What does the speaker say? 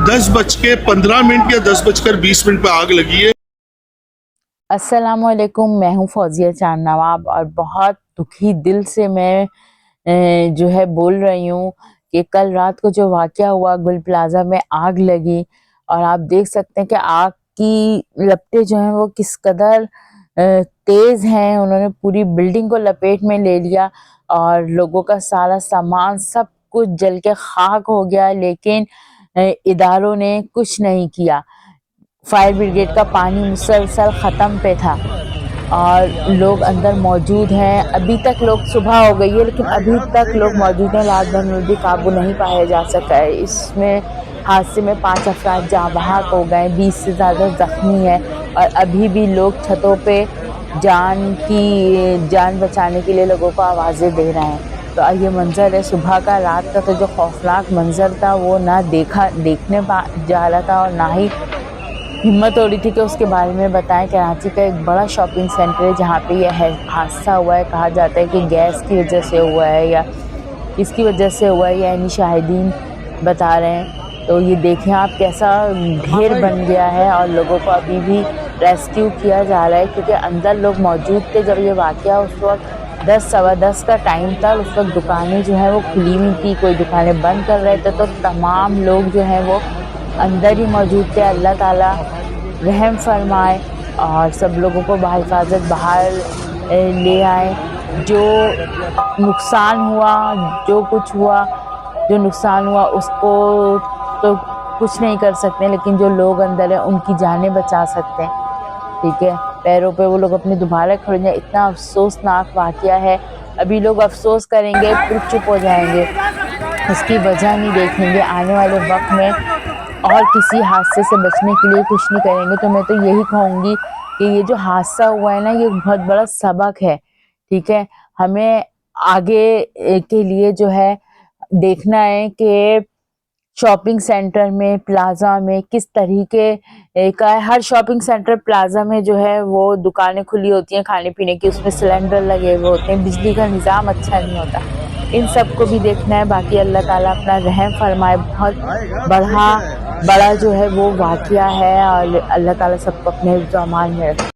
10:15 या 10:20 पे आग लगी है। अस्सलाम वालेकुम, मैं हूँ फौजिया चांद नवाब और बहुत दुखी दिल से मैं जो है बोल रही हूँ कि कल रात को जो वाक़या हुआ गुल प्लाजा में आग लगी और आप देख सकते हैं कि आग की लपटें जो हैं वो किस कदर तेज़ हैं। उन्होंने पूरी बिल्डिंग को लपेट में ले लिया और लोगों का सारा सामान सब कुछ जल के खाक हो गया, लेकिन इदारों ने कुछ नहीं किया। फायर ब्रिगेड का पानी मुसलसल ख़त्म पे था और लोग अंदर मौजूद हैं। अभी तक लोग सुबह हो गई है लेकिन अभी तक लोग मौजूद हैं। रात भर में भी काबू नहीं पाया जा सका है। इसमें हादसे में 5 अफराद जाँ बहक हो गए, 20 से ज़्यादा ज़ख्मी हैं और अभी भी लोग छतों पे जान बचाने के लिए लोगों को आवाज़ें दे रहे हैं। तो ये मंज़र है सुबह का। रात का तो जो खौफनाक मंज़र था वो ना देखने जा रहा था और ना ही हिम्मत हो रही थी कि उसके बारे में बताएं। कराची का एक बड़ा शॉपिंग सेंटर है जहाँ पे यह हादसा हुआ है। कहा जाता है कि गैस की वजह से हुआ है या इसकी वजह से हुआ है, यानी शाहिदीन बता रहे हैं। तो ये देखें आप कैसा ढेर बन गया है और लोगों को अभी भी रेस्क्यू किया जा रहा है क्योंकि अंदर लोग मौजूद थे जब ये वाक़या। उस वक्त 10 सवा 10 का टाइम था। उस वक्त दुकानें जो हैं वो खुली हुई थी, कोई दुकानें बंद कर रहे थे, तो तमाम लोग जो हैं वो अंदर ही मौजूद थे। अल्लाह ताला रहम फरमाए और सब लोगों को बाहिफाजत बाहर ले आए। जो नुकसान हुआ, जो कुछ हुआ, जो नुकसान हुआ उसको तो कुछ नहीं कर सकते, लेकिन जो लोग अंदर हैं उनकी जानें बचा सकते हैं। ठीक है, पैरों पे वो लोग अपने दोबारा खड़े जाए। इतना अफसोसनाक वाक़या है। अभी लोग अफसोस करेंगे फिर चुप हो जाएंगे, उसकी वजह नहीं देखेंगे। आने वाले वक्त में और किसी हादसे से बचने के लिए कुछ नहीं करेंगे। तो मैं तो यही कहूँगी कि ये जो हादसा हुआ है ना, ये बहुत बड़ा सबक है। ठीक है, हमें आगे के लिए जो है देखना है कि शॉपिंग सेंटर में, प्लाजा में किस तरीके का है। हर शॉपिंग सेंटर प्लाजा में जो है वो दुकानें खुली होती हैं खाने पीने की, उसमें सिलेंडर लगे हुए होते हैं, बिजली का निज़ाम अच्छा नहीं होता। इन सब को भी देखना है। बाकी अल्लाह ताला अपना रहम फरमाए। बहुत बड़ा जो है वो वाक़या है और अल्लाह ताला सबको अपने हिफ्ज़-ओ-अमान में रखे।